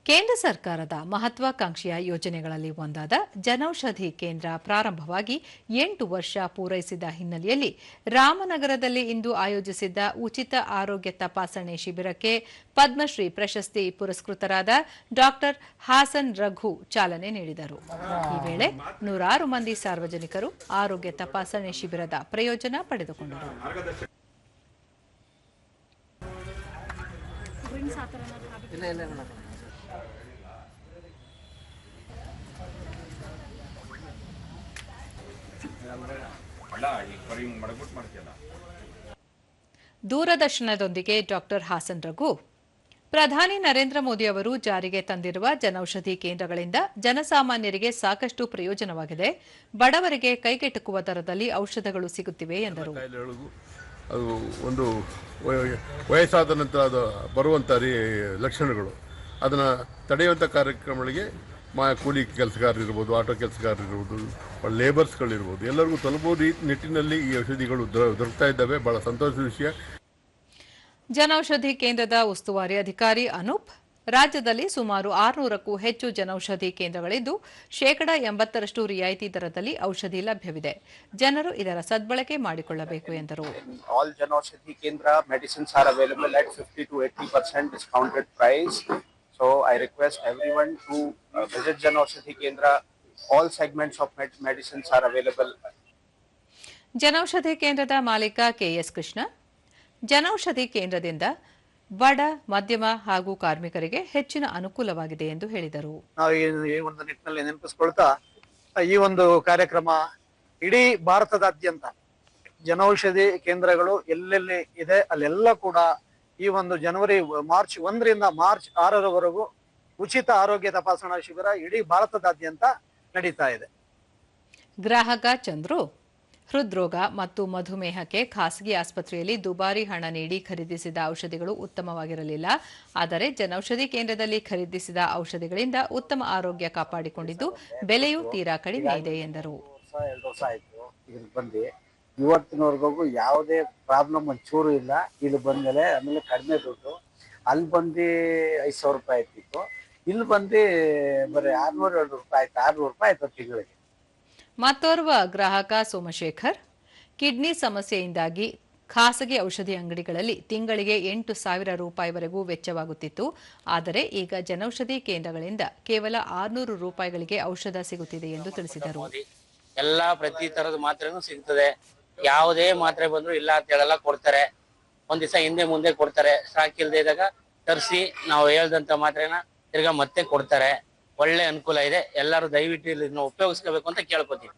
ಕೇಂದ್ರ ಸರ್ಕಾರದ ಮಹತ್ವಾಕಾಂಕ್ಷೆಯ ಯೋಜನೆಗಳಲ್ಲಿ ಒಂದಾದ ಜನೌಷಧಿ ಕೇಂದ್ರ ಪ್ರಾರಂಭವಾಗಿ 8 ವರ್ಷ ಪೂರೈಸಿದ ಹಿನ್ನೆಲೆಯಲ್ಲಿ ರಾಮನಗರದಲ್ಲಿ ಇಂದು ಆಯೋಜಿಸಿದ್ದ ಉಚಿತ ಆರೋಗ್ಯ ತಪಾಸಣೆ ಶಿಬಿರಕ್ಕೆ ಪದ್ಮಶ್ರೀ ಪ್ರಶಸ್ತಿ ಪುರಸ್ಕೃತರಾದ ಡಾ ಹಾಸನ್ ರಘು ಚಾಲನೆ ನೀಡಿದರು. ಈ ವೇಳೆ ನೂರಾರು ಮಂದಿ ಸಾರ್ವಜನಿಕರು ಆರೋಗ್ಯ ತಪಾಸಣೆ ಶಿಬಿರದ ಪ್ರಯೋಜನ ಪಡೆದುಕೊಂಡರು. ದೂರದರ್ಶನದೊಂದಿಗೆ ಡಾ ಹಾಸನ್ ರಘು, ಪ್ರಧಾನಿ ನರೇಂದ್ರ ಮೋದಿ ಅವರು ಜಾರಿಗೆ ತಂದಿರುವ ಜನೌಷಧಿ ಕೇಂದ್ರಗಳಿಂದ ಜನಸಾಮಾನ್ಯರಿಗೆ ಸಾಕಷ್ಟು ಪ್ರಯೋಜನವಾಗಿದೆ. ಬಡವರಿಗೆ ಕೈಗೆಟುಕುವ ದರದಲ್ಲಿ ಔಷಧಗಳು ಸಿಗುತ್ತಿವೆ ಎಂದರು. ಅದು ಒಂದು ವಯಸ್ಸಾದ ನಂತರ ಬರುವಂಥ ಲಕ್ಷಣಗಳು ಅದನ್ನು ತಡೆಯುವಂಥ ಕಾರ್ಯಕ್ರಮಗಳಿಗೆ ಕೂಲಿ ಕೆಲಸಗಾರರಿರ್ಬೋದು, ಆಟೋ ಕೆಲಸಗಾರರಿರ್ಬೋದು, ಲೇಬರ್ಸ್ಗಳಿರ್ಬೋದು, ಎಲ್ಲರಿಗೂ ತಲುಪುವ ನಿಟ್ಟಿನಲ್ಲಿ ಈ ಔಷಧಿಗಳು ದೊರಕ್ತಾ ಇದ್ದಾವೆ. ಬಹಳ ಸಂತೋಷದ ವಿಷಯ. ಜನೌಷಧಿ ಕೇಂದ್ರದ ಉಸ್ತುವಾರಿ ಅಧಿಕಾರಿ ಅನೂಪ್, ರಾಜ್ಯದಲ್ಲಿ ಸುಮಾರು 600ಕ್ಕೂ ಹೆಚ್ಚು ಜನೌಷಧಿ ಕೇಂದ್ರಗಳಿದ್ದು ಶೇಕಡಾ 80ರಷ್ಟು ರಿಯಾಯಿತಿ ದರದಲ್ಲಿ ಔಷಧಿ ಲಭ್ಯವಿದೆ. ಜನರು ಇದರ ಸದ್ಬಳಕೆ ಮಾಡಿಕೊಳ್ಳಬೇಕು ಎಂದರು. All ಜನೌಷಧಿ ಕೇಂದ್ರ medicines are available at 50 to 80% discounted price. So I request everyone to visit Janaushadhi Kendra. All segments of medicines are available. ಜನೌಷಧಿ ಕೇಂದ್ರದ ಮಾಲೀಕ ಕೆಎಸ್ ಕೃಷ್ಣ, ಜನೌಷಧಿ ಕೇಂದ್ರದಿಂದ ಬಡ, ಮಧ್ಯಮ ಹಾಗೂ ಕಾರ್ಮಿಕರಿಗೆ ಹೆಚ್ಚಿನ ಅನುಕೂಲವಾಗಿದೆ ಎಂದು ಹೇಳಿದರು. ನಾವು ಈ ಒಂದು ನಿಟ್ಟಿನಲ್ಲಿ ನೆನಪಿಸಿಕೊಳ್ತಾ ಈ ಒಂದು ಕಾರ್ಯಕ್ರಮ ಇಡೀ ಭಾರತದಾದ್ಯಂತ ಜನೌಷಧಿ ಕೇಂದ್ರಗಳು ಎಲ್ಲೆಲ್ಲಿ ಇದೆ ಅಲ್ಲೆಲ್ಲ ಕೂಡ ಈ ಒಂದು ಮಾರ್ಚ್ 1ರಿಂದ ಮಾರ್ಚ್ 6ರವರೆಗೂ ಉಚಿತ ಆರೋಗ್ಯ ತಪಾಸಣಾ ಶಿಬಿರ ಇಡೀ ಭಾರತದಾದ್ಯಂತ ನಡೀತಾ ಇದೆ. ಗ್ರಾಹಕ ಚಂದ್ರು, ಹೃದ್ರೋಗ ಮತ್ತು ಮಧುಮೇಹಕ್ಕೆ ಖಾಸಗಿ ಆಸ್ಪತ್ರೆಯಲ್ಲಿ ದುಬಾರಿ ಹಣ ನೀಡಿ ಖರೀದಿಸಿದ ಔಷಧಿಗಳು ಉತ್ತಮವಾಗಿರಲಿಲ್ಲ. ಆದರೆ ಜನೌಷಧಿ ಕೇಂದ್ರದಲ್ಲಿ ಖರೀದಿಸಿದ ಔಷಧಿಗಳಿಂದ ಉತ್ತಮ ಆರೋಗ್ಯ ಕಾಪಾಡಿಕೊಂಡಿದ್ದು ಬೆಲೆಯೂ ತೀರಾ ಕಡಿಮೆ ಇದೆ ಎಂದರು. 2 ವರ್ಷ ಆಯ್ತು ಇಲ್ಲಿ ಬಂದು, ಇವತ್ತಿನವರೆಗೂ ಯಾವುದೇ ಪ್ರಾಬ್ಲಮ್ ಒಂಚೂರು ಇಲ್ಲ. ಇಲ್ಲಿ ಬಂದ್ಮೇಲೆ ಆಮೇಲೆ ಕಡಿಮೆ ದುಡ್ಡು. ಅಲ್ಲಿ ಬಂದು 5,000 ರೂಪಾಯಿ ಆಯ್ತಿತ್ತು, ಇಲ್ಲಿ ಬಂದು ಬರೀ 600 ರೂಪಾಯಿ ಆಯ್ತು. 600 ರೂಪಾಯಿ ಆಯ್ತು ತಿಂಗಳಿಗೆ. ಮತ್ತೋರ್ವ ಗ್ರಾಹಕ ಸೋಮಶೇಖರ್, ಕಿಡ್ನಿ ಸಮಸ್ಯೆಯಿಂದಾಗಿ ಖಾಸಗಿ ಔಷಧಿ ಅಂಗಡಿಗಳಲ್ಲಿ ತಿಂಗಳಿಗೆ 8,000 ರೂಪಾಯಿವರೆಗೂ ವೆಚ್ಚವಾಗುತ್ತಿತ್ತು. ಆದರೆ ಈಗ ಜನೌಷಧಿ ಕೇಂದ್ರಗಳಿಂದ ಕೇವಲ 600 ರೂಪಾಯಿಗಳಿಗೆ ಔಷಧ ಸಿಗುತ್ತಿದೆ ಎಂದು ತಿಳಿಸಿದರು. ಎಲ್ಲಾ ಪ್ರತಿ ತರದ ಮಾತ್ರೆನೂ ಸಿಗ್ತದೆ. ಯಾವುದೇ ಮಾತ್ರೆ ಬಂದ್ರು ಇಲ್ಲ ಅಂತ ಹೇಳಲ್ಲ, ಕೊಡ್ತಾರೆ. ಒಂದ್ ದಿವಸ ಹಿಂದೆ ಮುಂದೆ ಕೊಡ್ತಾರೆ. ಸ್ಟಾಕ್ ಇಲ್ಲದೆ ಇದ್ದಾಗ ತರಿಸಿ ನಾವು ಹೇಳ್ದಂತ ಮಾತ್ರೆನ ತಿರ್ಗಾ ಮತ್ತೆ ಕೊಡ್ತಾರೆ. ಒಳ್ಳೆ ಅನುಕೂಲ ಇದೆ. ಎಲ್ಲರೂ ದಯವಿಟ್ಟು ಇದನ್ನ ಉಪಯೋಗಿಸ್ಕೋಬೇಕು ಅಂತ ಕೇಳ್ಕೊತೀವಿ.